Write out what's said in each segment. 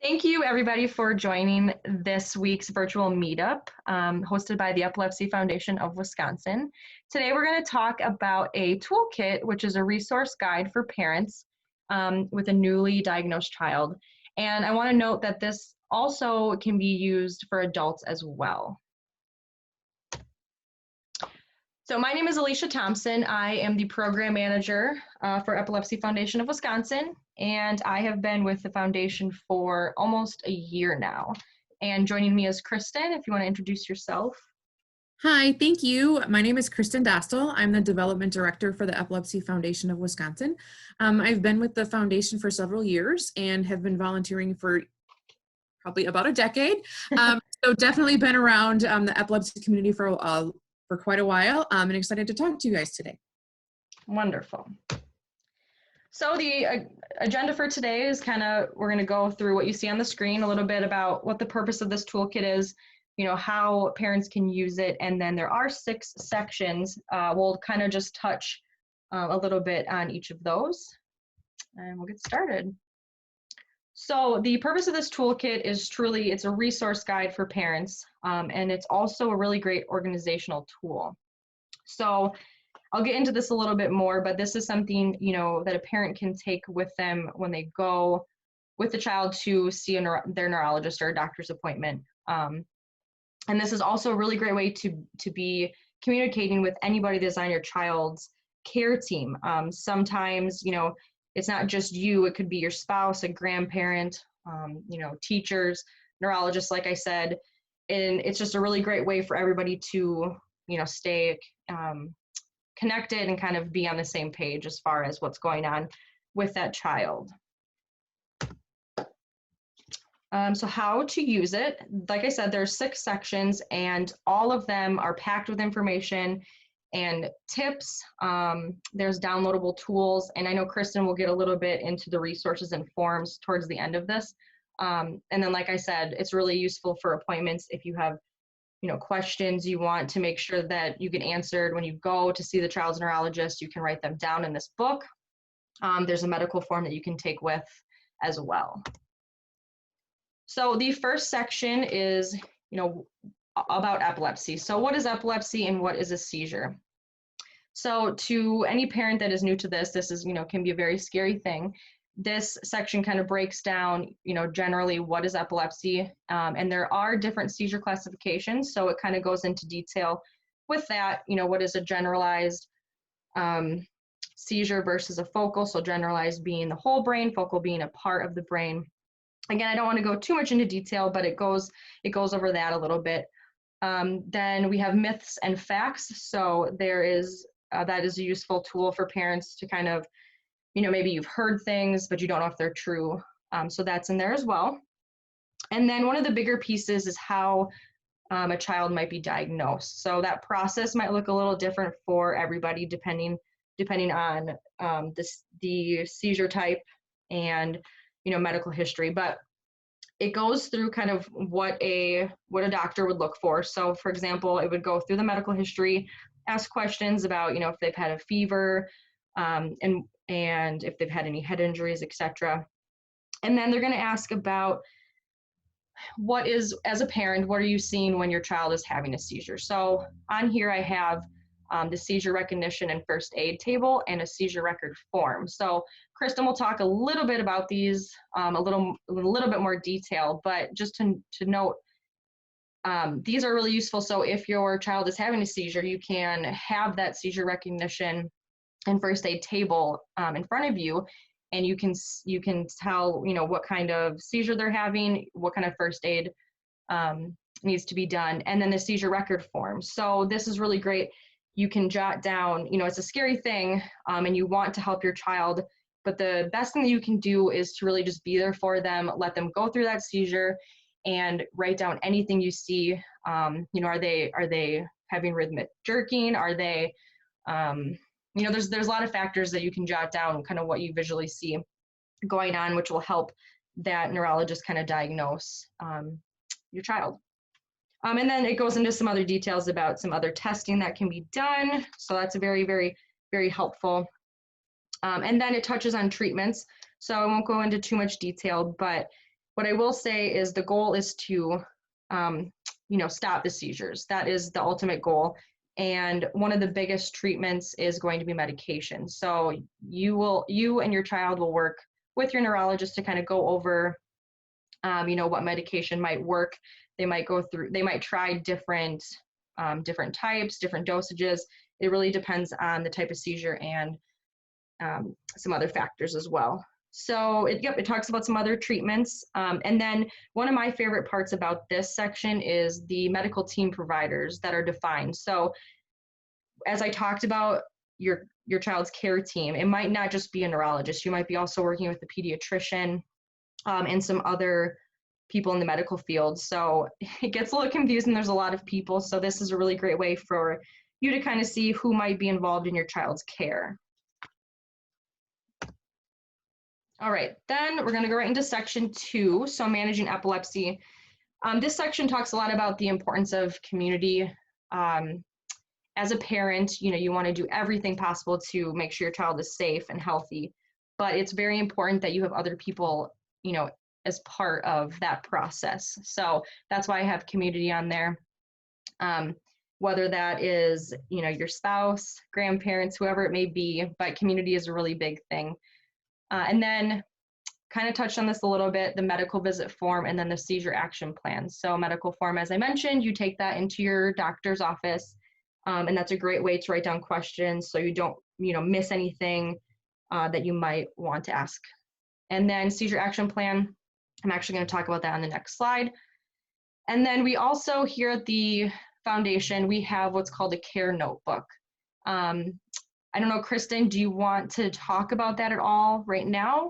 Thank you, everybody, for joining this week's virtual meetup hosted by the Epilepsy Foundation of Wisconsin. Today, we're going to talk about a toolkit, which is a resource guide for parents with a newly diagnosed child. And I want to note that this also can be used for adults as well. So my name is Alicia Thompson. I am the program manager for Epilepsy Foundation of Wisconsin, and I have been with the foundation for almost a year now. And joining me is Kristen, if you want to introduce yourself. Hi, thank you. My name is Kristen Dostal. I'm the Development Director for the Epilepsy Foundation of Wisconsin. I've been with the foundation for several years and have been volunteering for probably about a decade. So definitely been around the epilepsy community for quite a while, and excited to talk to you guys today. Wonderful. So the agenda for today is we're going to go through what you see on the screen, a little bit about what the purpose of this toolkit is, how parents can use it, and then there are 6 sections. We'll kind of just touch a little bit on each of those, and we'll get started. So the purpose of this toolkit is it's a resource guide for parents, and it's also a really great organizational tool. So I'll get into this a little bit more, but this is something, that a parent can take with them when they go with the child to see their neurologist or a doctor's appointment. And this is also a really great way to be communicating with anybody that's on your child's care team. Sometimes, it's not just you, it could be your spouse, a grandparent, teachers, neurologists, like I said, and it's just a really great way for everybody to, stay connected and kind of be on the same page as far as what's going on with that child. So how to use it, like I said, there's 6 sections and all of them are packed with information and tips. There's downloadable tools, and I know Kristen will get a little bit into the resources and forms towards the end of this. And then, like I said, it's really useful for appointments if you have questions you want to make sure that you get answered when you go to see the child's neurologist. You can write them down in this book. There's a medical form that you can take with as well. So the first section is, about epilepsy. So what is epilepsy and what is a seizure? So to any parent that is new to this is, can be a very scary thing. This section kind of breaks down, generally what is epilepsy, and there are different seizure classifications. So it kind of goes into detail with that, what is a generalized seizure versus a focal. So generalized being the whole brain, focal being a part of the brain. Again, I don't want to go too much into detail, but it goes over that a little bit. Then we have myths and facts. So there is that is a useful tool for parents to kind of, maybe you've heard things, but you don't know if they're true. So that's in there as well. And then one of the bigger pieces is how a child might be diagnosed. So that process might look a little different for everybody, depending on the seizure type and medical history. But it goes through kind of what a doctor would look for. So for example, it would go through the medical history, ask questions about, if they've had a fever, and if they've had any head injuries, etc. And then they're going to ask about as a parent, what are you seeing when your child is having a seizure? So on here I have the seizure recognition and first aid table and a seizure record form. So Kristen will talk a little bit about these, a little bit more detail, but just to note, these are really useful. So if your child is having a seizure, you can have that seizure recognition and first aid table in front of you, and you can tell what kind of seizure they're having, what kind of first aid needs to be done, and then the seizure record form. So this is really great. You can jot down, it's a scary thing, and you want to help your child, but the best thing that you can do is to really just be there for them, let them go through that seizure, and write down anything you see. Are they having rhythmic jerking? Are they there's a lot of factors that you can jot down, kind of what you visually see going on, which will help that neurologist kind of diagnose your child. And then it goes into some other details about some other testing that can be done. So that's a very, very, very helpful. And then it touches on treatments. So I won't go into too much detail, but What I will say is the goal is to, stop the seizures. That is the ultimate goal. And one of the biggest treatments is going to be medication. So you and your child will work with your neurologist to kind of go over, what medication might work. They might try different types, different dosages. It really depends on the type of seizure and some other factors as well. So it talks about some other treatments. And then one of my favorite parts about this section is the medical team providers that are defined. So as I talked about your child's care team, it might not just be a neurologist. You might be also working with a pediatrician and some other people in the medical field. So it gets a little confusing. There's a lot of people. So this is a really great way for you to kind of see who might be involved in your child's care. All right, then we're going to go right into section 2, so managing epilepsy. This section talks a lot about the importance of community. As a parent, you want to do everything possible to make sure your child is safe and healthy, but it's very important that you have other people, as part of that process. So that's why I have community on there. Whether that is, your spouse, grandparents, whoever it may be, but community is a really big thing. And then kind of touched on this a little bit, the medical visit form and then the seizure action plan. So medical form, as I mentioned, you take that into your doctor's office, and that's a great way to write down questions so you don't, miss anything that you might want to ask. And then seizure action plan, I'm actually going to talk about that on the next slide. And then we also here at the foundation, we have what's called a care notebook. I don't know, Kristen, do you want to talk about that at all right now?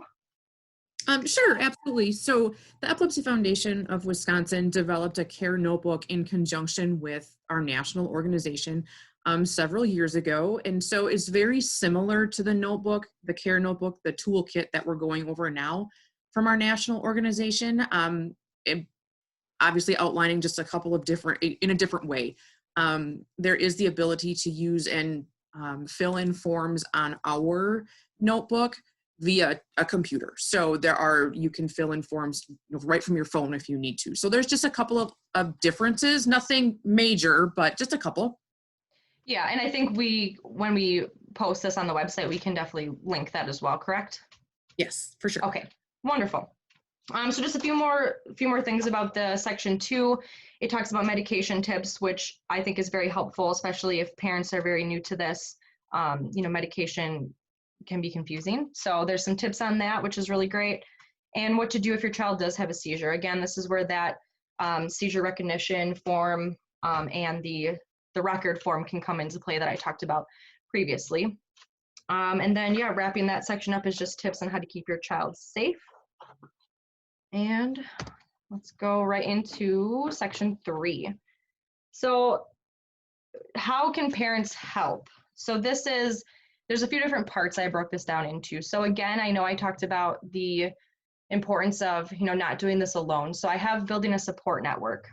Sure, absolutely. So the Epilepsy Foundation of Wisconsin developed a care notebook in conjunction with our national organization several years ago. And so it's very similar to the notebook, the care notebook, the toolkit that we're going over now from our national organization. Obviously outlining just a couple of in a different way. There is the ability to use and fill in forms on our notebook via a computer. So you can fill in forms right from your phone if you need to. So there's just a couple of differences, nothing major, but just a couple. Yeah, and I think when we post this on the website, we can definitely link that as well, correct? Yes, for sure. Okay, wonderful. So just a few more things about the section 2. It talks about medication tips, which I think is very helpful, especially if parents are very new to this. Medication can be confusing. So there's some tips on that, which is really great. And what to do if your child does have a seizure. Again, this is where that seizure recognition form and the record form can come into play that I talked about previously. And then, wrapping that section up is just tips on how to keep your child safe. And let's go right into section 3. So how can parents help? So there's a few different parts I broke this down into. So again, I know I talked about the importance of, not doing this alone. So I have building a support network.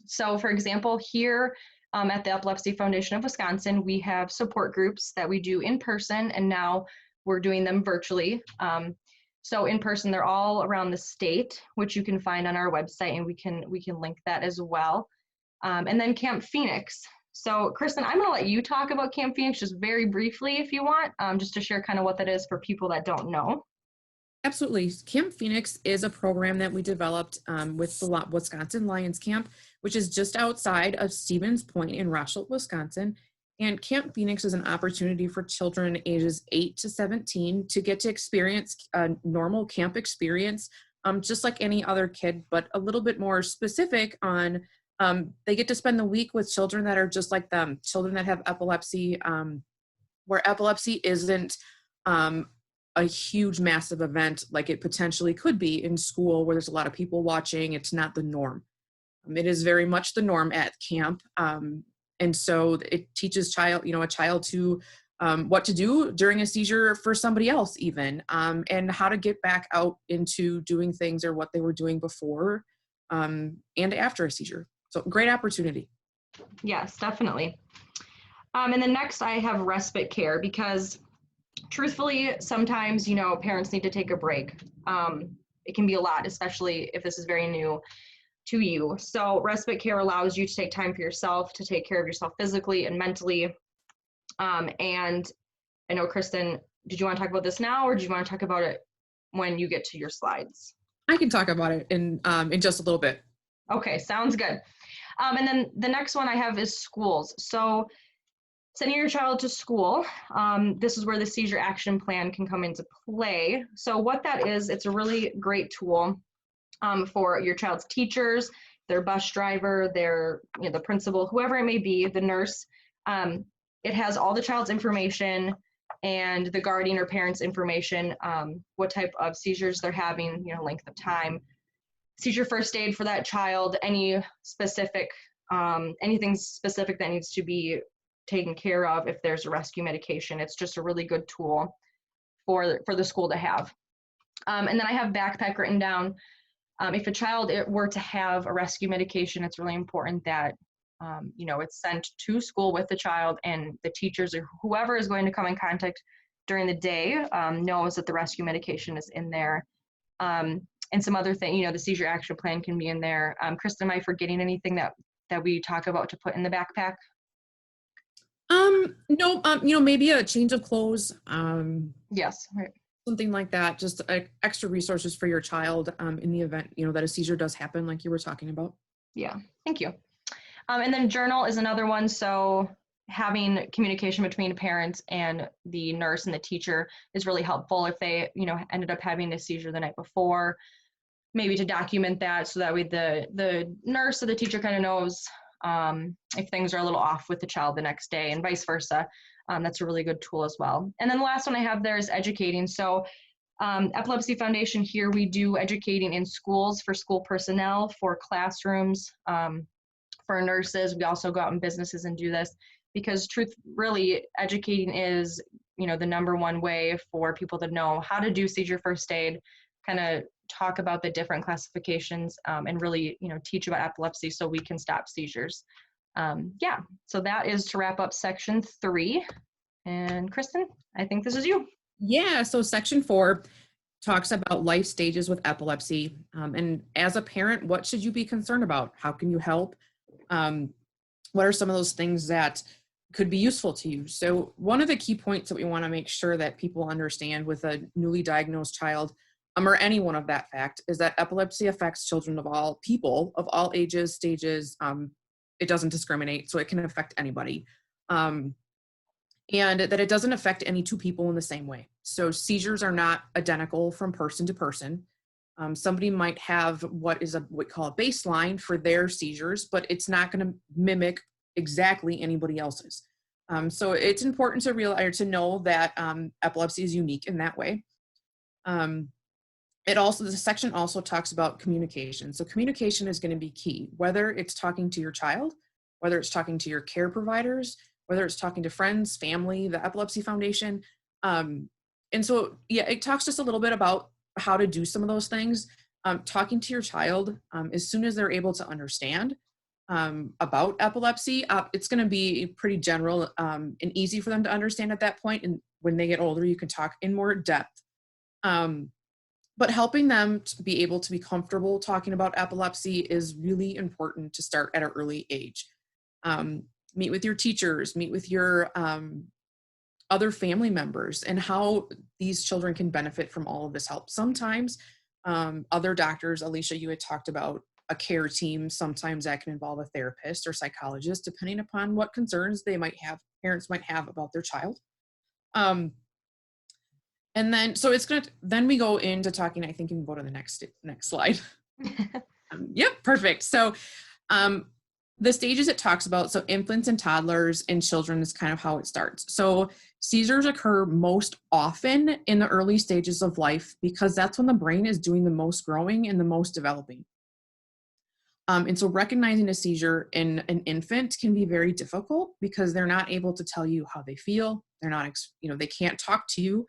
So for example, here at the Epilepsy Foundation of Wisconsin, we have support groups that we do in person, and now we're doing them virtually. So in person, they're all around the state, which you can find on our website, and we can link that as well. And then Camp Phoenix. So Kristen, I'm going to let you talk about Camp Phoenix just very briefly if you want, just to share kind of what that is for people that don't know. Absolutely. Camp Phoenix is a program that we developed with the Wisconsin Lions Camp, which is just outside of Stevens Point in Rochelle, Wisconsin. And Camp Phoenix is an opportunity for children ages 8 to 17 to get to experience a normal camp experience, just like any other kid, but a little bit more specific on, they get to spend the week with children that are just like them, children that have epilepsy, where epilepsy isn't a huge, massive event like it potentially could be in school where there's a lot of people watching. It's not the norm. It is very much the norm at camp. And so it teaches a child to what to do during a seizure for somebody else even, and how to get back out into doing things or what they were doing before and after a seizure. So great opportunity. Yes, definitely. And then next I have respite care, because truthfully, sometimes, parents need to take a break. it can be a lot, especially if this is very new to you. So respite care allows you to take time for yourself, to take care of yourself physically and mentally. And I know, Kristen, did you want to talk about this now, or do you want to talk about it when you get to your slides? I can talk about it in just a little bit. Okay, sounds good. And then the next one I have is schools. So sending your child to school, this is where the seizure action plan can come into play. So what that is, it's a really great tool for your child's teachers, their bus driver, their, the principal, whoever it may be, the nurse. It has all the child's information and the guardian or parent's information, what type of seizures they're having, length of time, seizure first aid for that child, any specific, anything specific that needs to be taken care of if there's a rescue medication. It's just a really good tool for the school to have. And then I have backpack written down. If a child were to have a rescue medication, it's really important that it's sent to school with the child, and the teachers or whoever is going to come in contact during the day knows that the rescue medication is in there. And some other thing, the seizure action plan can be in there. Kristen, am I forgetting anything that we talk about to put in the backpack? No, maybe a change of clothes. Yes, right. Something like that, just extra resources for your child in the event, that a seizure does happen, like you were talking about. Yeah, thank you. And then journal is another one. So having communication between parents and the nurse and the teacher is really helpful if they, ended up having a seizure the night before, maybe to document that so that way the nurse or the teacher kind of knows if things are a little off with the child the next day, and vice versa. That's a really good tool as well. And then the last one I have there is educating. So Epilepsy Foundation here, we do educating in schools for school personnel, for classrooms, for nurses. We also go out in businesses and do this because really educating is, the number one way for people to know how to do seizure first aid, kind of talk about the different classifications, and really, teach about epilepsy so we can stop seizures. So that is to wrap up section 3. And Kristen, I think this is you. Yeah, so section 4 talks about life stages with epilepsy. And as a parent, what should you be concerned about? How can you help? What are some of those things that could be useful to you? So one of the key points that we want to make sure that people understand with a newly diagnosed child, or anyone of that fact, is that epilepsy affects children of all people, of all ages, stages. It doesn't discriminate, so it can affect anybody. And that it doesn't affect any two people in the same way. So seizures are not identical from person to person. Somebody might have what we call a baseline for their seizures, but it's not going to mimic exactly anybody else's. So it's important to realize, to know that epilepsy is unique in that way. The section also talks about communication. So communication is going to be key, whether it's talking to your child, whether it's talking to your care providers, whether it's talking to friends, family, the Epilepsy Foundation. And so, it talks just a little bit about how to do some of those things. Talking to your child as soon as they're able to understand about epilepsy. It's going to be pretty general and easy for them to understand at that point. And when they get older, you can talk in more depth. But helping them to be able to be comfortable talking about epilepsy is really important to start at an early age. Meet with your teachers, meet with your other family members, and how these children can benefit from all of this help. Sometimes other doctors, Alicia, you had talked about a care team. Sometimes that can involve a therapist or psychologist, depending upon what concerns parents might have about their child. And then, so then we go into talking, I think you can go to the next slide. Yep, perfect. So the stages it talks about, so infants and toddlers and children is kind of how it starts. So seizures occur most often in the early stages of life because that's when the brain is doing the most growing and the most developing. And so recognizing a seizure in an infant can be very difficult because they're not able to tell you how they feel. They're not, they can't talk to you.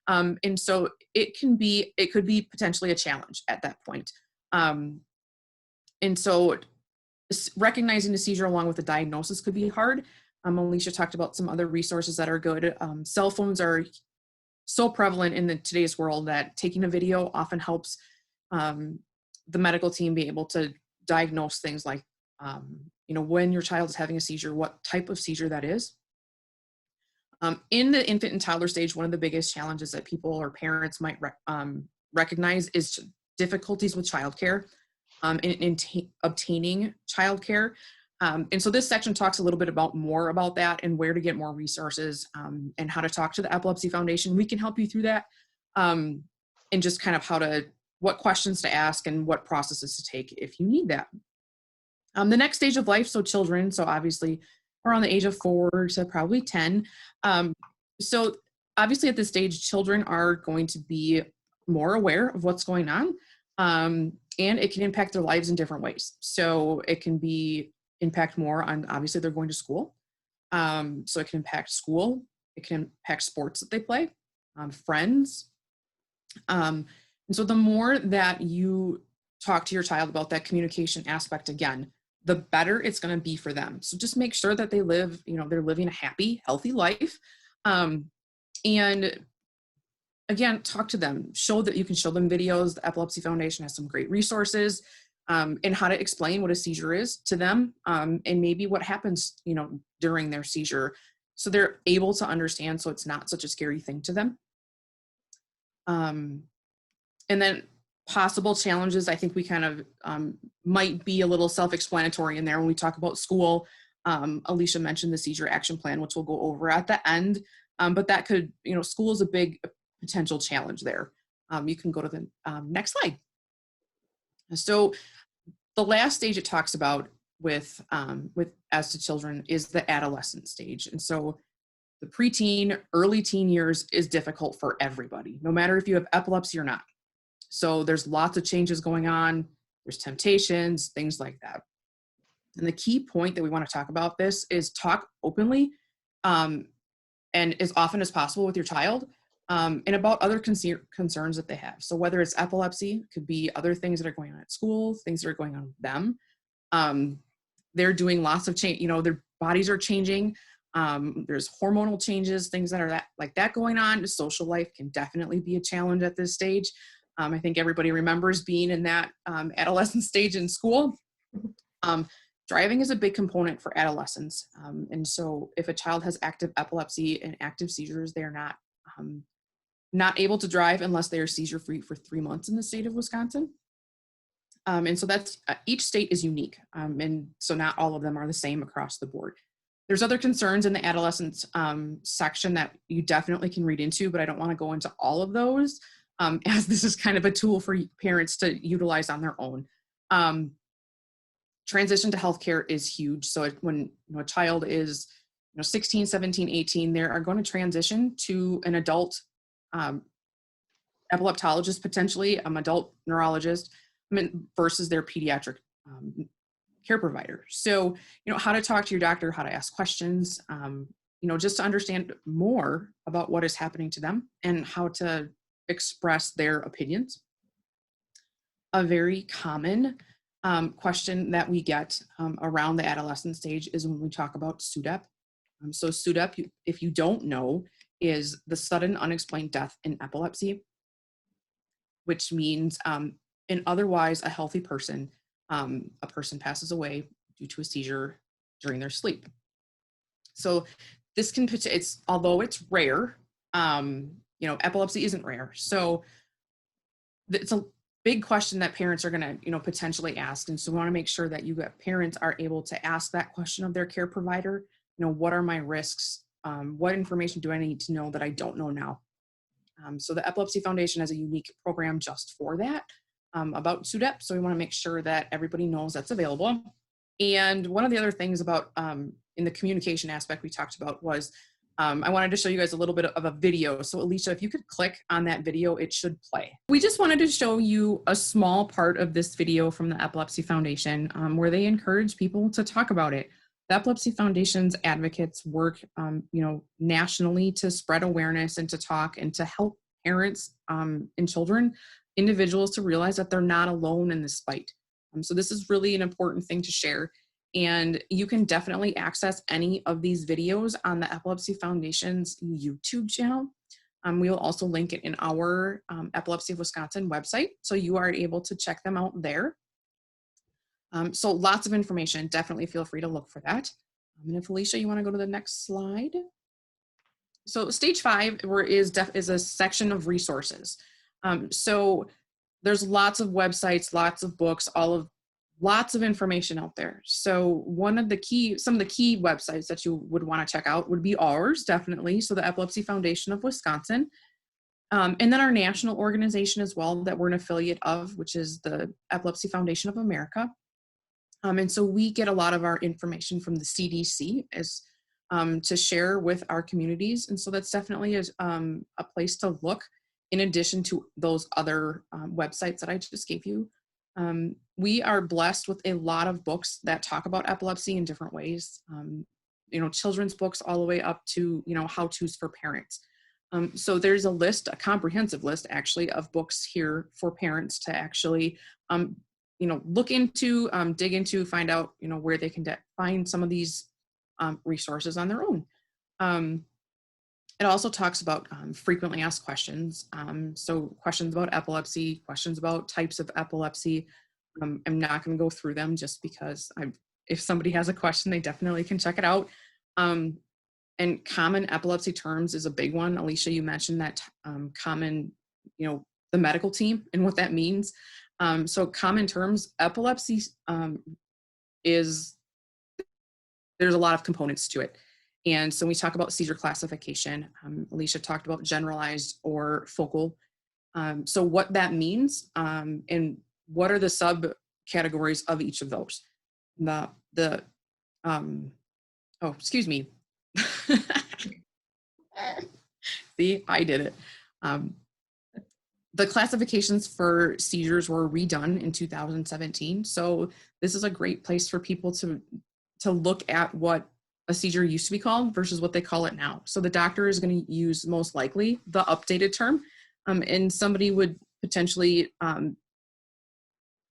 And so it could be potentially a challenge at that point. And so recognizing a seizure along with a diagnosis could be hard. Alicia talked about some other resources that are good. Cell phones are so prevalent in today's world that taking a video often helps the medical team be able to diagnose things like, when your child is having a seizure, what type of seizure that is. In the infant and toddler stage, one of the biggest challenges that people or parents might recognize is difficulties with childcare, in obtaining childcare. And so this section talks a little bit more about that and where to get more resources, and how to talk to the Epilepsy Foundation. We can help you through that, and just kind of what questions to ask and what processes to take if you need that. The next stage of life, so children, so obviously around the age of 4 to probably 10. So obviously at this stage, children are going to be more aware of what's going on, and it can impact their lives in different ways. So it can impact more on, obviously they're going to school. So it can impact school, it can impact sports that they play, friends. And so the more that you talk to your child about that communication aspect, again, the better it's going to be for them. So just make sure that they live, they're living a happy, healthy life. And again, talk to them, you can show them videos. The Epilepsy Foundation has some great resources, and how to explain what a seizure is to them, and maybe what happens, during their seizure, so they're able to understand, so it's not such a scary thing to them. And then possible challenges, I think we kind of might be a little self-explanatory in there when we talk about school. Alicia mentioned the seizure action plan, which we'll go over at the end, but that could, school is a big potential challenge there. You can go to the next slide. So the last stage it talks about with as to children is the adolescent stage. And so the preteen, early teen years is difficult for everybody, no matter if you have epilepsy or not. So there's lots of changes going on. There's temptations, things like that. And the key point that we want to talk about this is talk openly, and as often as possible with your child, and about other concerns that they have. So whether it's epilepsy, it could be other things that are going on at school, things that are going on with them. They're doing lots of change, their bodies are changing. There's hormonal changes, things that are like that going on. Social life can definitely be a challenge at this stage. I think everybody remembers being in that adolescent stage in school. Driving is a big component for adolescents. And so if a child has active epilepsy and active seizures, they're not able to drive unless they are seizure-free for 3 months in the state of Wisconsin. And so that's, each state is unique. And so not all of them are the same across the board. There's other concerns in the adolescent section that you definitely can read into, but I don't want to go into all of those, as this is kind of a tool for parents to utilize on their own. Transition to healthcare is huge. So when a child is 16, 17, 18, they are going to transition to an adult epileptologist, potentially adult neurologist, versus their pediatric care provider. So, how to talk to your doctor, how to ask questions, just to understand more about what is happening to them and how to express their opinions. A very common question that we get around the adolescent stage is when we talk about SUDEP. So SUDEP, if you don't know, is the sudden unexplained death in epilepsy, which means in otherwise a healthy person, a person passes away due to a seizure during their sleep. So this can, although it's rare, epilepsy isn't rare. So it's a big question that parents are going to, potentially ask. And so we want to make sure that parents are able to ask that question of their care provider. What are my risks? What information do I need to know that I don't know now? So the Epilepsy Foundation has a unique program just for that, about SUDEP. So we want to make sure that everybody knows that's available. And one of the other things about in the communication aspect we talked about was I wanted to show you guys a little bit of a video. So Alicia, if you could click on that video, it should play. We just wanted to show you a small part of this video from the Epilepsy Foundation, where they encourage people to talk about it. The Epilepsy Foundation's advocates work, nationally to spread awareness and to talk and to help parents and children, individuals, to realize that they're not alone in this fight. So this is really an important thing to share. And you can definitely access any of these videos on the Epilepsy Foundation's YouTube channel. We will also link it in our Epilepsy of Wisconsin website, so you are able to check them out there. So lots of information. Definitely feel free to look for that. And if Alicia, you want to go to the next slide. So stage 5 is a section of resources. So there's lots of websites, lots of books, lots of information out there. So some of the key websites that you would want to check out would be ours, definitely. So the Epilepsy Foundation of Wisconsin. And then our national organization as well that we're an affiliate of, which is the Epilepsy Foundation of America. And so we get a lot of our information from the CDC to share with our communities. And so that's definitely a place to look in addition to those other websites that I just gave you. We are blessed with a lot of books that talk about epilepsy in different ways. Children's books all the way up to, how-tos for parents. So there's a comprehensive list actually of books here for parents to actually look into, dig into, find out, where they can find some of these resources on their own. It also talks about frequently asked questions. So questions about epilepsy, questions about types of epilepsy. I'm not going to go through them just because if somebody has a question, they definitely can check it out. And common epilepsy terms is a big one. Alicia, you mentioned that common, the medical team and what that means. So common terms, epilepsy there's a lot of components to it. And so when we talk about seizure classification, Alicia talked about generalized or focal. So what that means and what are the subcategories of each of those? Excuse me. See, I did it. The classifications for seizures were redone in 2017. So this is a great place for people to look at what a seizure used to be called versus what they call it now. So the doctor is going to use most likely the updated term, and somebody would potentially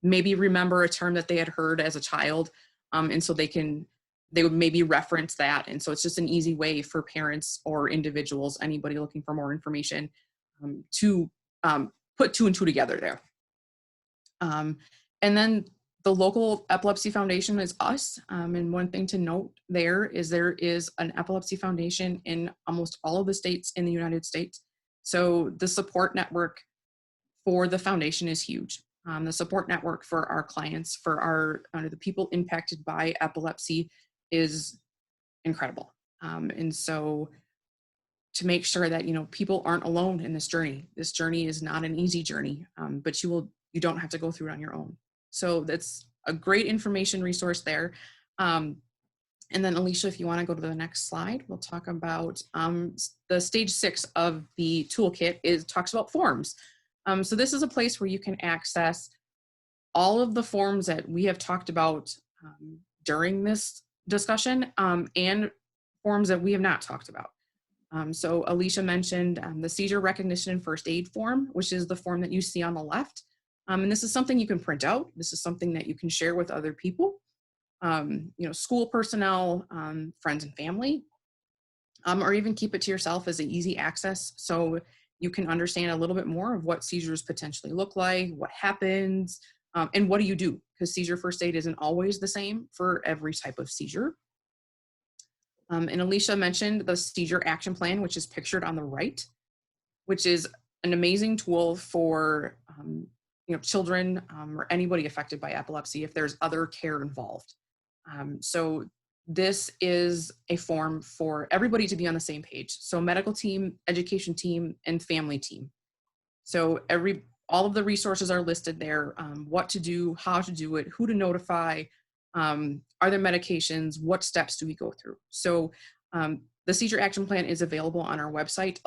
maybe remember a term that they had heard as a child, and so they would maybe reference that. And so it's just an easy way for parents or individuals, anybody looking for more information, to put 2 and 2 together there. And then the local Epilepsy Foundation is us. And one thing to note there is an Epilepsy Foundation in almost all of the states in the United States. So the support network for the foundation is huge. The support network for our clients, for the people impacted by epilepsy, is incredible. And so to make sure that, people aren't alone in this journey. This journey is not an easy journey, but you don't have to go through it on your own. So that's a great information resource there. And then Alicia, if you want to go to the next slide, we'll talk about the stage 6 of the toolkit talks about forms. So this is a place where you can access all of the forms that we have talked about during this discussion, and forms that we have not talked about. So Alicia mentioned the seizure recognition and first aid form, which is the form that you see on the left. And this is something you can print out. This is something that you can share with other people, school personnel, friends and family, or even keep it to yourself as an easy access so you can understand a little bit more of what seizures potentially look like, what happens, and what do you do? Because seizure first aid isn't always the same for every type of seizure. And Alicia mentioned the seizure action plan, which is pictured on the right, which is an amazing tool for children or anybody affected by epilepsy if there's other care involved. So this is a form for everybody to be on the same page. So medical team, education team, and family team. So all of the resources are listed there, what to do, how to do it, who to notify, are there medications, what steps do we go through? So the seizure action plan is available on our website,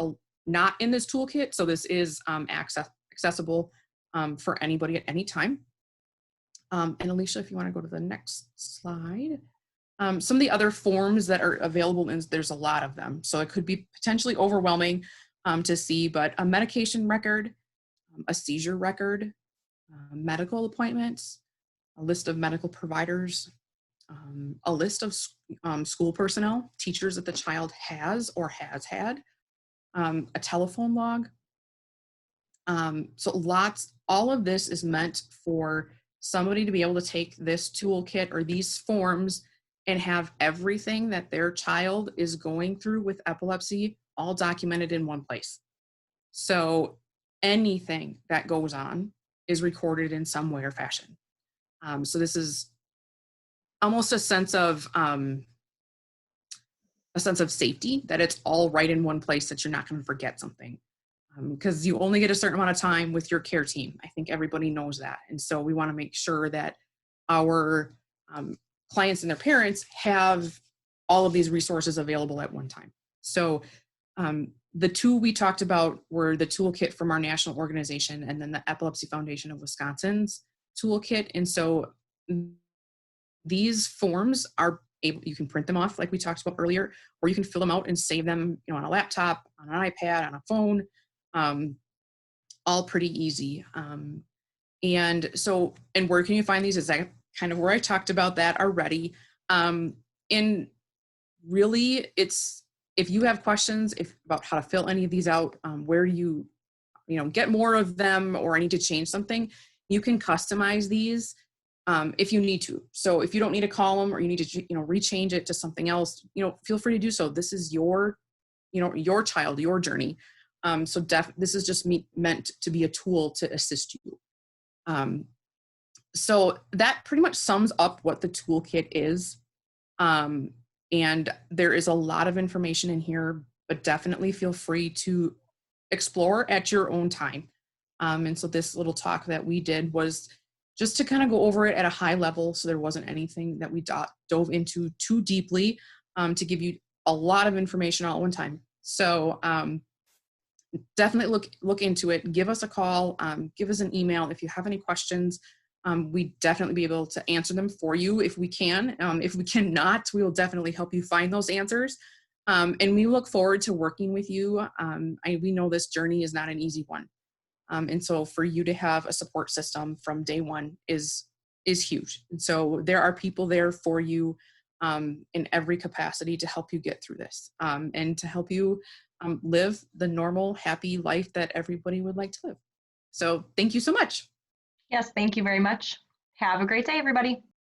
not in this toolkit. So this is accessible for anybody at any time. And Alicia, if you want to go to the next slide. Some of the other forms that are available, and there's a lot of them, so it could be potentially overwhelming to see, but a medication record, a seizure record, medical appointments, a list of medical providers, a list of school personnel, teachers that the child has or has had, a telephone log. All of this is meant for somebody to be able to take this toolkit or these forms and have everything that their child is going through with epilepsy all documented in one place. So anything that goes on is recorded in some way or fashion. So this is almost a sense of safety, that it's all right in one place, that you're not going to forget something. Because you only get a certain amount of time with your care team. I think everybody knows that. And so we want to make sure that our clients and their parents have all of these resources available at one time. So the two we talked about were the toolkit from our national organization and then the Epilepsy Foundation of Wisconsin's toolkit. And so these forms are able, you can print them off like we talked about earlier, or you can fill them out and save them, on a laptop, on an iPad, on a phone. All pretty easy. And where can you find these? Is that kind of where I talked about that already. And really, it's, if you have questions about how to fill any of these out, where do you get more of them, or I need to change something, you can customize these if you need to. So if you don't need to call them, or you need to rechange it to something else, feel free to do so. This is your child, your journey. This is just meant to be a tool to assist you. So that pretty much sums up what the toolkit is. And there is a lot of information in here, but definitely feel free to explore at your own time. And so this little talk that we did was just to kind of go over it at a high level. So there wasn't anything that we dove into too deeply, to give you a lot of information all at one time. So, definitely look into it. Give us a call, give us an email if you have any questions. We'd definitely be able to answer them for you if we can. If we cannot, we will definitely help you find those answers. And we look forward to working with you. We know this journey is not an easy one. And so for you to have a support system from day one is huge. And so there are people there for you in every capacity to help you get through this, and to help you live the normal, happy life that everybody would like to live. So thank you so much. Yes, thank you very much. Have a great day, everybody.